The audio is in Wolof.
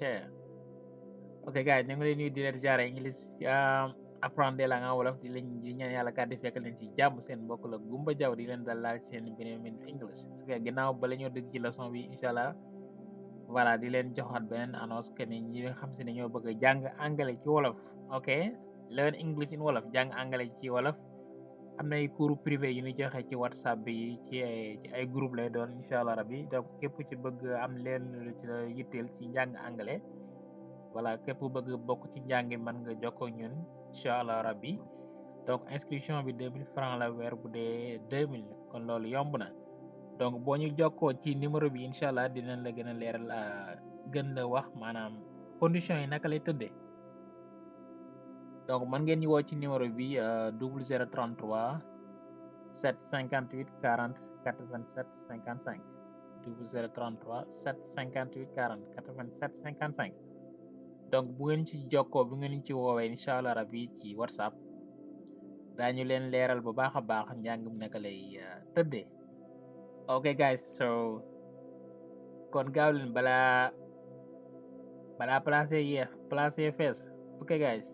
share. Ok guys, ñu ngi leen nuyu di leen ziare English apprendre la nga wolof di leen di ñaan yàlla kàddu fekk leen ci jàmm seen mbokk la Gumba Jaw di leen dalal seen beneen minute English. Ok ginnaaw ba la ñoo dëgg ci leçon bi incha allah voilà di leen joxaat beneen annonce que ni ñi nga xam si ne ñoo bëgg a jàng anglais ci wolof. Ok learn English in wolof jàng anglais ci wolof. am na ay cours privé yu ñu joxe ci whatsapp bi ci ay groupe lay doon incha allah rabbi donc képp ci bëgg am leen lu ci la yitteel ci njàng anglais voilà képp bëgg bokk ci njàng mën nga jokkoo ak ñun incha allah rabbi donc inscription bi 2000 francs la weer bu dee 2000 kon loolu yomb na donc boo ñu jokkoo ci numéro bi incha allah dinañ la gën a leeral gën la wax maanaam conditions yi naka lay tëddee donc mën ngeen ñu woo ci numéro bi 0033 758 40 87 55 0033 758 40 87 55 donc bu ngeen ci jokkoo bu ngeen ci woowee incha allah rabbi ci whatsapp daañu leen leeral bu baax a baax njàng mi naka lay tëddee ok guys so kon gaaw leen balaa placé fees ok guys